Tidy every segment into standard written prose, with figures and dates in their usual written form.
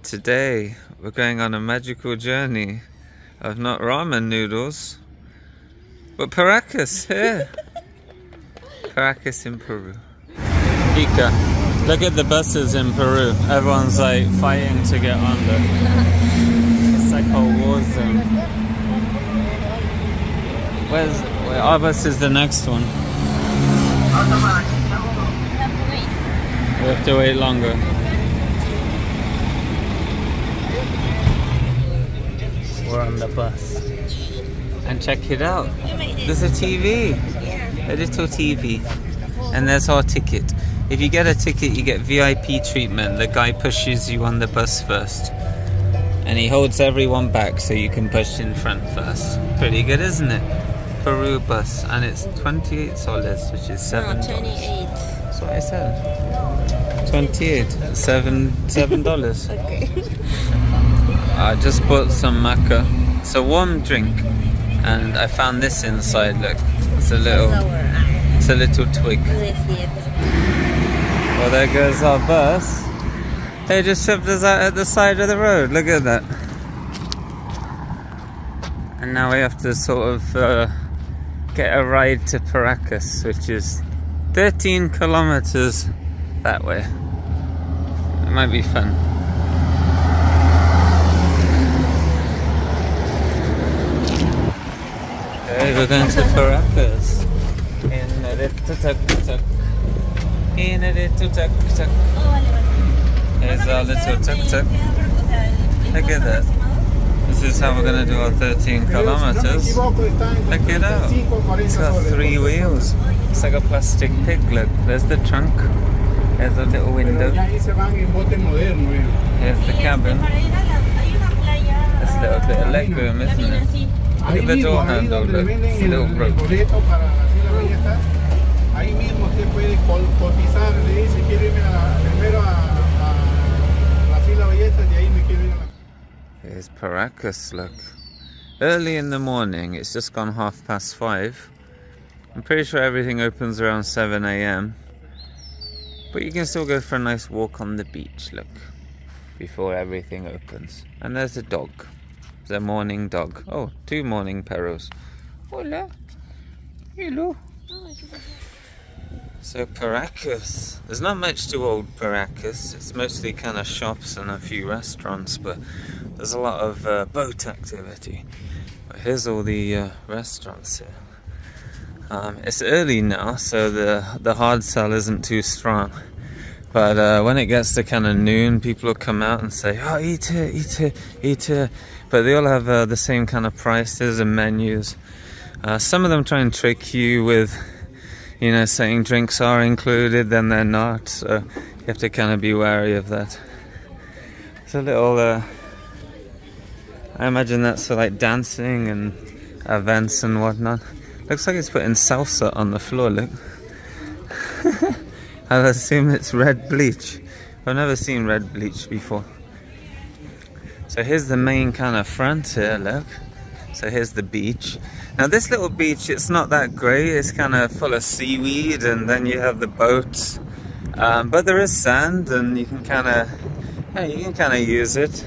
Today we're going on a magical journey of not ramen noodles, but Paracas here. Paracas in Peru. Ica. Look at the buses in Peru. Everyone's like fighting to get on them. It's like a war zone. Where our bus is the next one. We have to wait longer. We're on the bus. And check it out. There's a TV. A little TV. And there's our ticket. If you get a ticket, you get VIP treatment. The guy pushes you on the bus first. And he holds everyone back so you can push in front first. Pretty good, isn't it? Peru bus. And it's 28 soles, which is $7. No, 28. That's what I said. 28. $7. Okay. I just bought some maca. It's a warm drink. And I found this inside, look. It's a little twig. Well, there goes our bus. They just shoved us out at the side of the road. Look at that. And now we have to sort of get a ride to Paracas, which is 13 kilometers that way. It might be fun. Okay, we're going to Paracas. In a little tuk-tuk. In a little tuk-tuk. Here's our little tuk-tuk. Look at that. This is how we're going to do our 13 kilometers. Look it out. It's got 3 wheels. It's like a plastic pig, look. There's the trunk. There's a little window. Here's the cabin. There's a little bit of leg room, isn't it? Look at the door handle, look. It's a little rope. Here's Paracas, look. Early in the morning, it's just gone 5:30. I'm pretty sure everything opens around 7 AM. But you can still go for a nice walk on the beach, look. Before everything opens. And there's a dog. There's a morning dog. Oh, 2 morning perros. Hola. Hello. So Paracas. There's not much to old Paracas. It's mostly kind of shops and a few restaurants, but there's a lot of boat activity. But here's all the restaurants here. It's early now, so the hard sell isn't too strong. But when it gets to kind of noon, people will come out and say, "Oh, eat here, eat here, eat here." But they all have the same kind of prices and menus. Some of them try and trick you with, you know, saying drinks are included, then they're not. So you have to kind of be wary of that. It's a little, I imagine that's for like dancing and events and whatnot. Looks like it's putting salsa on the floor, look. I assume it's red bleach. I've never seen red bleach before. So here's the main kind of front here, look. So here's the beach. Now this little beach, it's not that great. It's kind of full of seaweed, and then you have the boats. But there is sand, and you can kind of, yeah, you can kind of use it.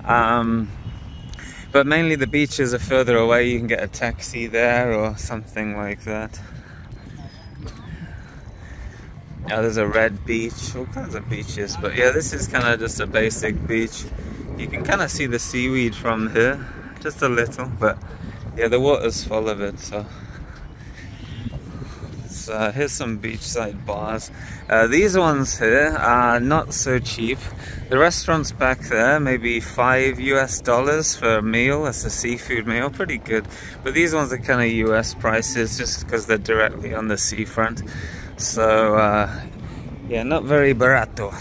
But mainly the beaches are further away. You can get a taxi there or something like that. Yeah, there's a red beach, all kinds of beaches. But yeah, this is kind of just a basic beach. You can kind of see the seaweed from here, just a little. But yeah, the water's full of it, so. Here's some beachside bars. These ones here are not so cheap. The restaurants back there, maybe $5 US for a meal. That's a seafood meal, pretty good. But these ones are kind of US prices just because they're directly on the seafront. So yeah, not very barato.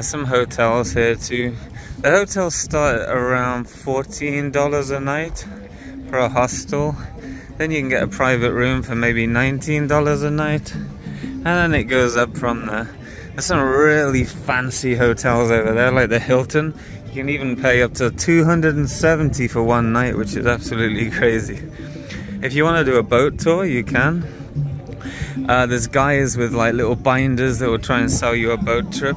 Some hotels here too. The hotels start at around $14 a night for a hostel. Then you can get a private room for maybe $19 a night. And then it goes up from there. There's some really fancy hotels over there, like the Hilton. You can even pay up to $270 for one night, which is absolutely crazy. If you want to do a boat tour, you can. There's guys with like little binders that will try and sell you a boat trip.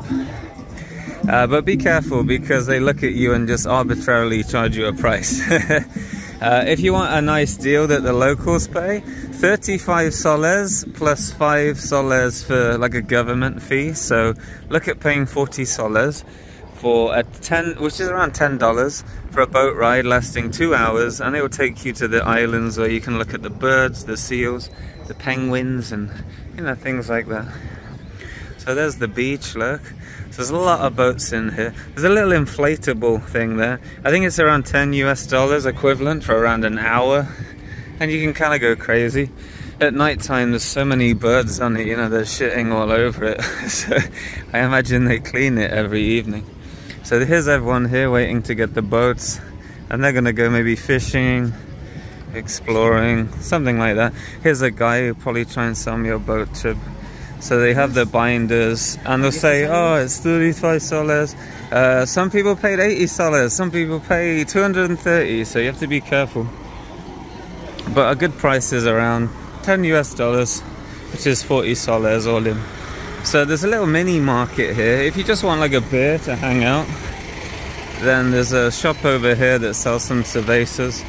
But be careful because they look at you and just arbitrarily charge you a price. If you want a nice deal that the locals pay, 35 soles plus 5 soles for like a government fee. So look at paying 40 soles for which is around $10 for a boat ride lasting 2 hours, and it will take you to the islands where you can look at the birds, the seals, the penguins, and you know, things like that. So there's the beach, look. So there's a lot of boats in here. There's a little inflatable thing there. I think it's around $10 US equivalent for around an hour. And you can kind of go crazy. At night time, there's so many birds on it, you know, they're shitting all over it. So I imagine they clean it every evening. So here's everyone here waiting to get the boats. And they're gonna go maybe fishing, exploring, something like that. Here's a guy who'll probably try and sell me a boat trip. So they have the binders and they'll say, oh, it's 35 soles. Some people paid 80 soles, some people pay 230, so you have to be careful. But a good price is around $10 US, which is 40 soles all in. So there's a little mini market here. If you just want like a beer to hang out, then there's a shop over here that sells some cervezas,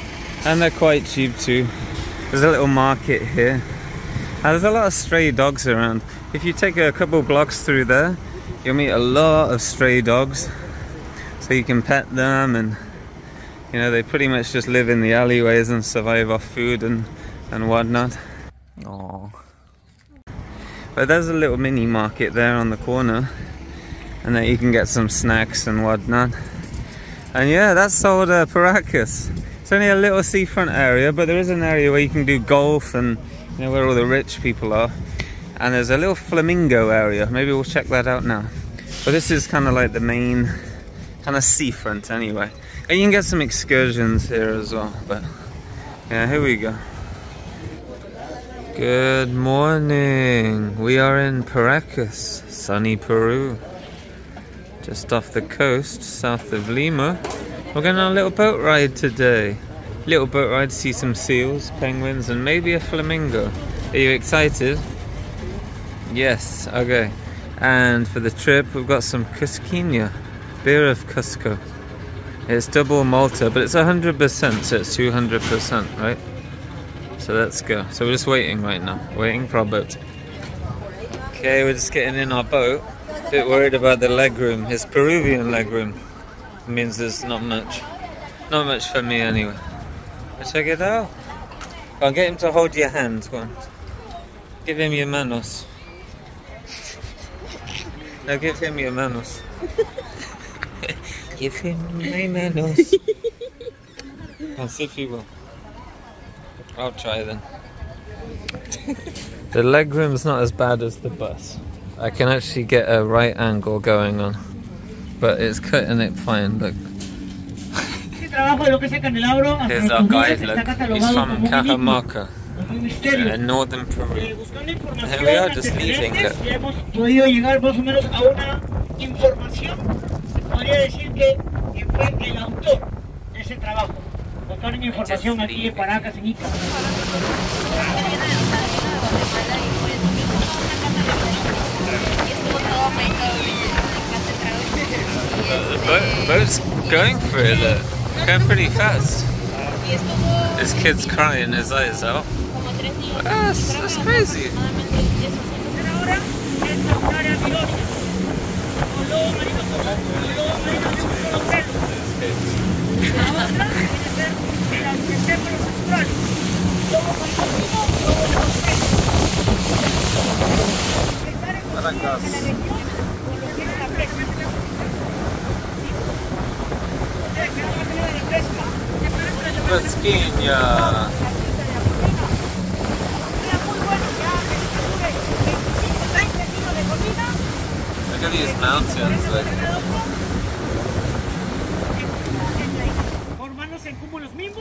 and they're quite cheap too. There's a little market here. And there's a lot of stray dogs around. If you take a couple blocks through there, you'll meet a lot of stray dogs. So you can pet them, and you know, they pretty much just live in the alleyways and survive off food and whatnot. Aww. But there's a little mini market there on the corner, and then you can get some snacks and whatnot. And yeah, that's sold Paracas. It's only a little seafront area, but there is an area where you can do golf and you know, where all the rich people are. And there's a little flamingo area. Maybe we'll check that out now. But this is kind of like the main kind of seafront anyway. And you can get some excursions here as well. But yeah, here we go. Good morning. We are in Paracas, sunny Peru. Just off the coast, south of Lima. We're going on a little boat ride today. Little boat ride, see some seals, penguins, and maybe a flamingo. Are you excited? Yes, okay. And for the trip, we've got some Cusqueña, beer of Cusco. It's double Malta, but it's 100%, so it's 200%, right? So let's go. So we're just waiting right now, waiting for our boat. Okay, we're just getting in our boat. A bit worried about the legroom. It's Peruvian legroom. It means there's not much. Not much for me anyway. But check it out. Go on, get him to hold your hand. Go on. Give him your manos. No, give him your manos. Give him my manos. I'll see if he will. I'll try then. The legroom's not as bad as the bus. I can actually get a right angle going on. But it's cutting it fine, look. Here's our guide, look. He's from Cajamarca, in northern Peru. Here we are, just leaving. The boat's going for it, look. Going pretty fast. This kid's crying his eyes out. That's crazy. Paracas. Cusqueña. Look at these mountains, like.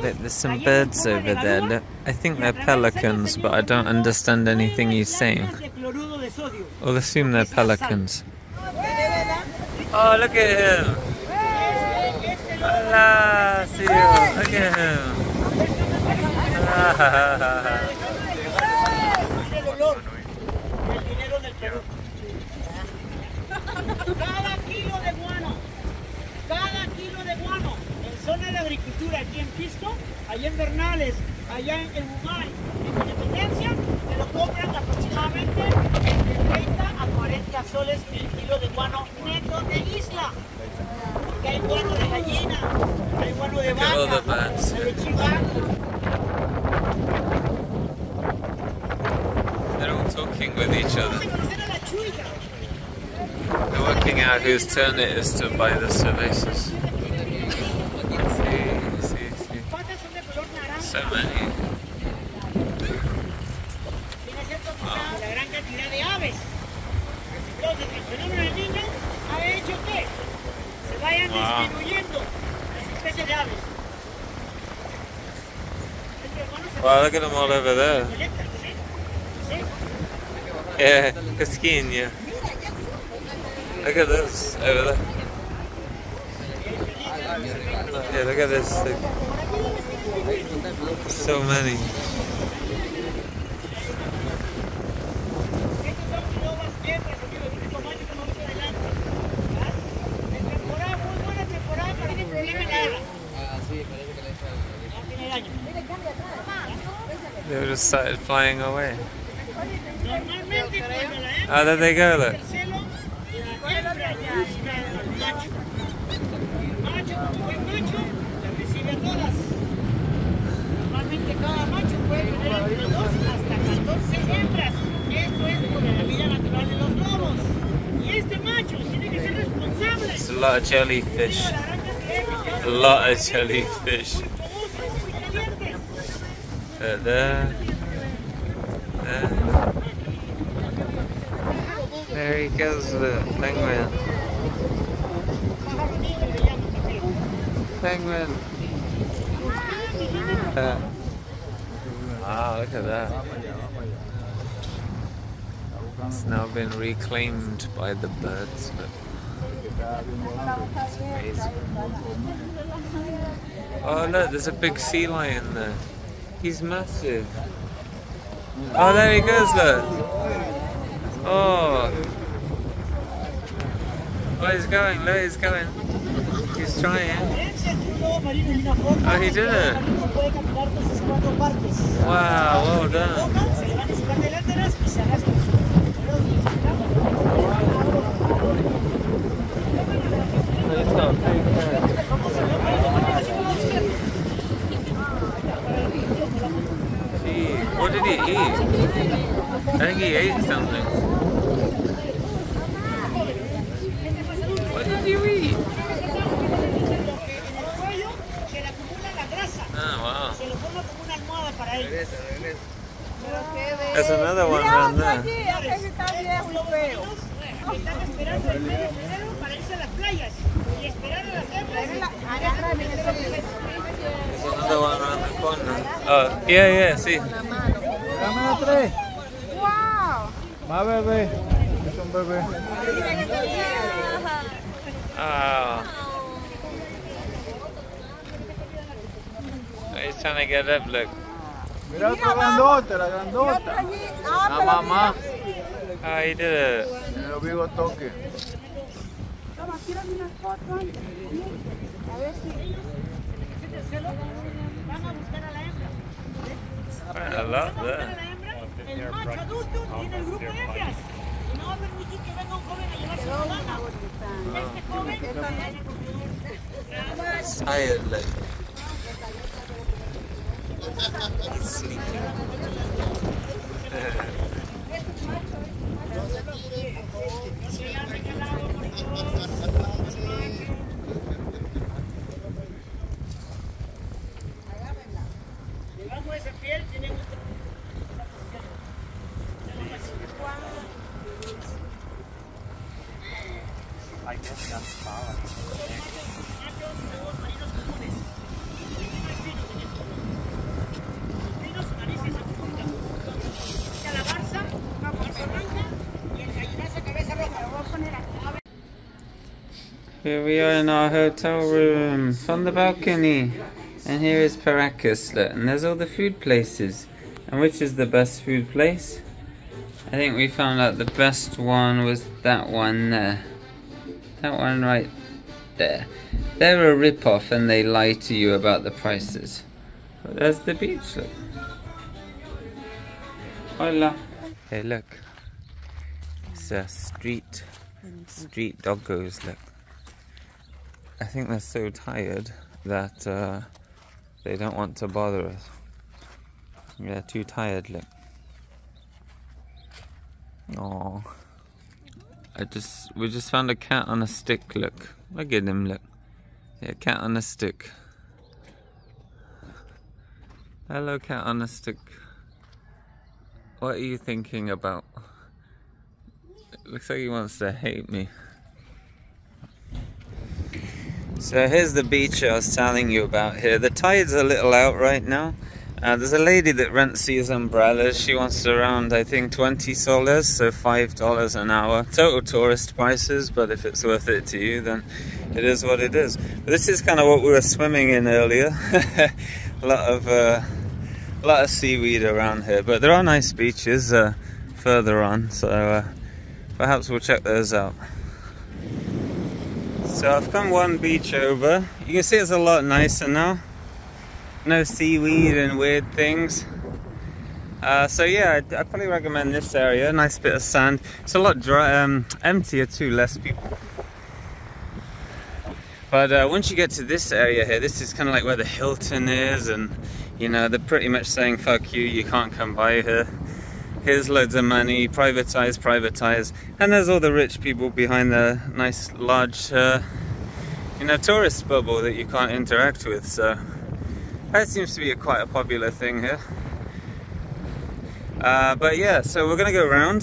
There's some birds over there. Look, I think they're pelicans, but I don't understand anything he's saying. I'll assume they're pelicans. Oh, look at him! Hola, see you. Look at him. Cada kilo de guano zona de agricultura aquí en Pisco, allá en Bernales, allá en Humay, en Independencia, te lo compran aproximadamente entre 30 a 40 soles el kilo de guano neto de isla. Porque hay guano de gallina, hay guano de vaca, de chivato. They're all talking with each other. They're working out whose turn it is to buy the cervezas. Sí. So many. La gran cantidad de aves. Entonces, el fenómeno del niño ha hecho que se vayan disminuyendo las especies de aves. Wow, look at them all over there. Yeah, skiing, yeah. Look at this over there. Yeah, look at this thing. So many. They just started flying away. Oh, there they go, look. Normalmente cada macho puede tener entre 2 hasta 14 hembras. Esto es por la vida natural de los lobos. Y este macho tiene que ser responsable. There's a lot of jellyfish. A lot of jellyfish. There. There he goes, the penguin. Penguin. Wow, look at that. It's now been reclaimed by the birds. But it's amazing. Oh look, there's a big sea lion there. He's massive. Oh, there he goes, look. Oh. Oh, he's going, look, he's going. He's trying. Oh, he did it. Wow, well done. He's got a big head. Gee, what did he eat? I think he ate something. What did you eat? Oh, wow. There's another one around there. There's another one around the corner. Oh, yeah, sí. Dame tres. Wow. Va bebé. Es un bebé. Oh. He's trying to get up, look. Mira otra grandota, la grandota. La mamá. Oh, he did it. En el vivo toque. Quite a lot there. El macho adulto tiene el grupo de hembras. No va a permitir que venga un joven a llevarse una lana. Este joven He's tired, look. He's sleeping. Debajo de esa piel tiene un... Here we are in our hotel room from the balcony, and here is Paracas, look, and there's all the food places. And which is the best food place? I think we found out the best one was that one there. That one right there. They're a rip-off and they lie to you about the prices. But there's the beach, look. Hola. Hey, look. It's a street doggos, look. I think they're so tired that they don't want to bother us. They're too tired, look. Oh, we just found a cat on a stick, look. Look at him, look. Yeah, cat on a stick. Hello, cat on a stick. What are you thinking about? It looks like he wants to hate me. So here's the beach I was telling you about here. The tide's a little out right now. There's a lady that rents these umbrellas. She wants around, I think, 20 soles, so $5 an hour. Total tourist prices, but if it's worth it to you, then it is what it is. But this is kind of what we were swimming in earlier. a lot of seaweed around here, but there are nice beaches further on, so perhaps we'll check those out. So I've come one beach over. You can see it's a lot nicer now. No seaweed and weird things. So yeah, I'd probably recommend this area. Nice bit of sand. It's a lot dry, emptier too, less people. But once you get to this area here, this is kind of like where the Hilton is, and you know, they're pretty much saying fuck you, you can't come by here. Here's loads of money, privatize, privatize. And there's all the rich people behind the nice large you know, tourist bubble that you can't interact with. So that seems to be quite a popular thing here. But yeah, so we're gonna go around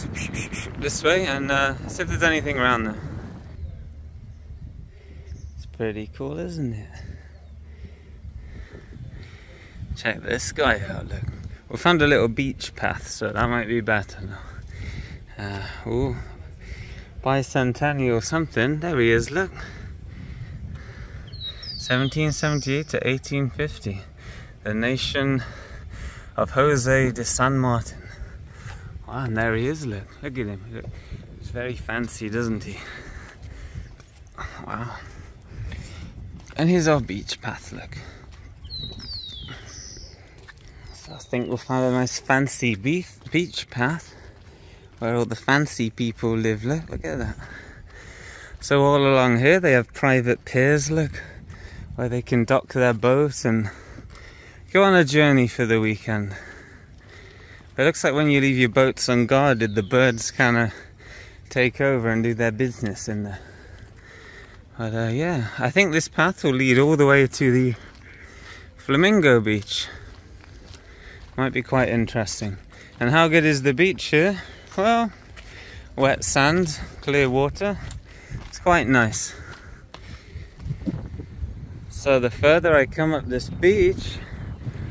this way and see if there's anything around there. It's pretty cool, isn't it? Check this guy out, look. We found a little beach path, so that might be better now. Ooh, bicentennial or something. There he is, look. 1778 to 1850. The nation of Jose de San Martin. Wow, and there he is, look. Look at him. Look. He's very fancy, doesn't he? Wow. And here's our beach path, look. So I think we'll find a nice fancy beach path where all the fancy people live, look at that. So all along here they have private piers, look, where they can dock their boat and go on a journey for the weekend. But it looks like when you leave your boats unguarded, the birds kind of take over and do their business in there. But yeah, I think this path will lead all the way to the Flamingo Beach. Might be quite interesting. And how good is the beach here? Well, wet sand, clear water. It's quite nice. So the further I come up this beach,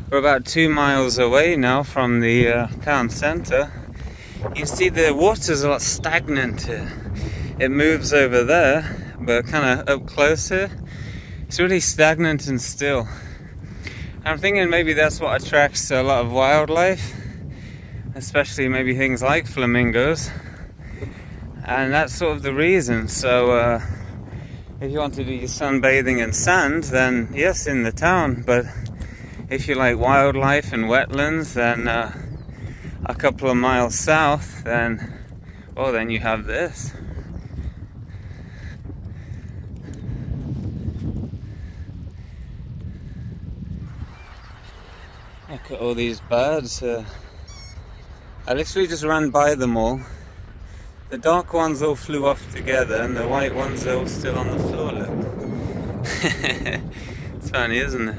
we're about 2 miles away now from the town centre. You see the water's a lot stagnant here. It moves over there, but kind of up close here, it's really stagnant and still. I'm thinking maybe that's what attracts a lot of wildlife, especially maybe things like flamingos, and that's sort of the reason. So if you want to do your sunbathing in sand, then yes, in the town, but if you like wildlife and wetlands, then a couple of miles south, then, well, then you have this. Look at all these birds. I literally just ran by them all. The dark ones all flew off together and the white ones are all still on the floor, look. It's funny, isn't it?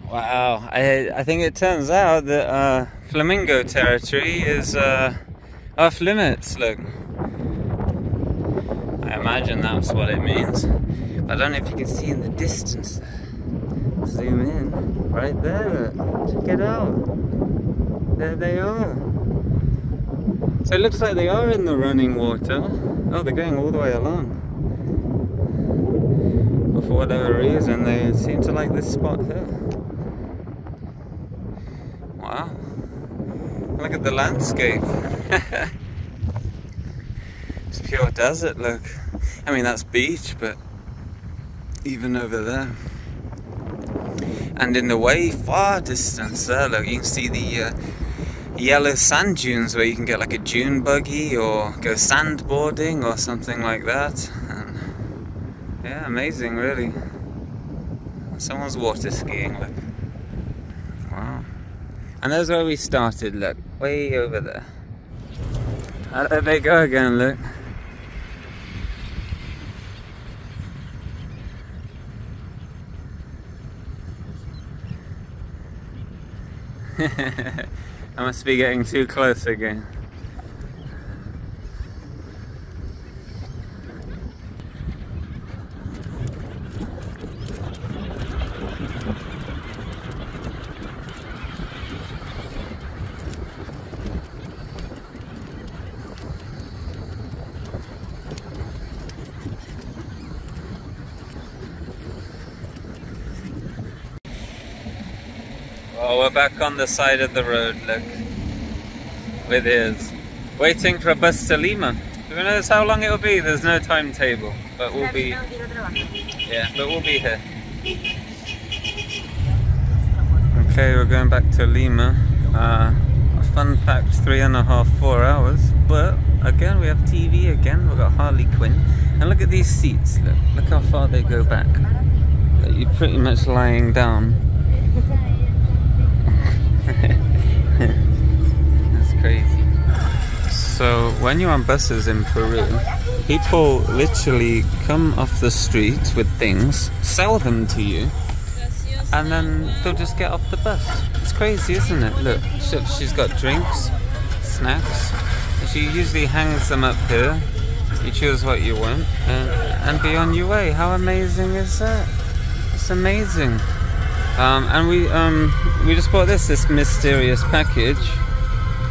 Wow, I think it turns out that flamingo territory is off limits, look. I imagine that's what it means. I don't know if you can see in the distance there. Zoom in, right there, check it out. There they are. So it looks like they are in the running water. Oh, they're going all the way along. But for whatever reason, they seem to like this spot here. Wow. Look at the landscape. It's just pure desert, look. I mean, that's beach, but even over there. And in the way far distance there, look, you can see the yellow sand dunes where you can get like a dune buggy or go sandboarding or something like that. And yeah, amazing, really. Someone's water skiing, look. Wow. And there's where we started, look, way over there. There they go again, look. I must be getting too close again. Oh, we're back on the side of the road, look. With his. Waiting for a bus to Lima. Who knows how long it'll be? There's no timetable. But we'll be... Yeah, but we'll be here. Okay, we're going back to Lima. A fun-packed 3.5, 4 hours. But, again, we have TV again. We've got Harley Quinn. And look at these seats, look. Look how far they go back. You're pretty much lying down. That's crazy. So when you're on buses in Peru, people literally come off the street with things, sell them to you, and then they'll just get off the bus. It's crazy, isn't it? Look, she's got drinks, snacks. She usually hangs them up here. You choose what you want and be on your way. How amazing is that? It's amazing. And we just bought this mysterious package.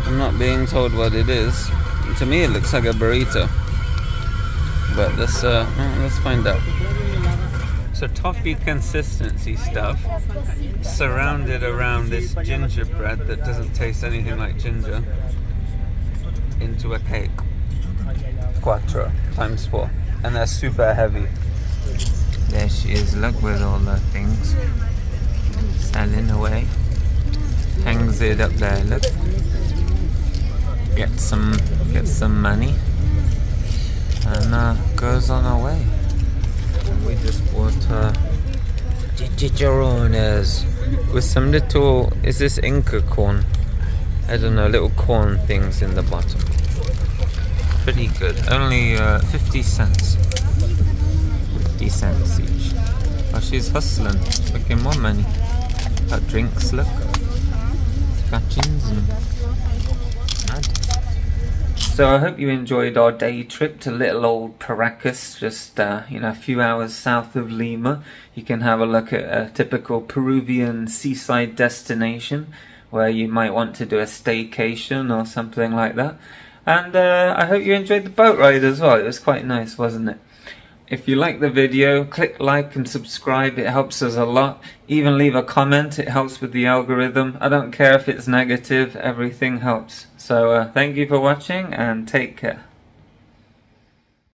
I'm not being told what it is. To me it looks like a burrito, but let's find out. So toffee consistency stuff surrounded around this gingerbread that doesn't taste anything like ginger into a cake. 4 times 4, and they're super heavy. There she is, look, with all the things selling away. Hangs it up there, look. Get some money and goes on our way. And we just bought chicharrones with some little, is this Inca corn? I don't know, little corn things in the bottom. Pretty good. Only 50 cents. 50 cents each. Oh, she's hustling, making more money. Got drinks, look. Scratchings and mad. So I hope you enjoyed our day trip to little old Paracas, just a few hours south of Lima. You can have a look at a typical Peruvian seaside destination where you might want to do a staycation or something like that. And I hope you enjoyed the boat ride as well. It was quite nice, wasn't it? If you like the video, click like and subscribe. It helps us a lot. Even leave a comment. It helps with the algorithm. I don't care if it's negative. Everything helps. So thank you for watching and take care.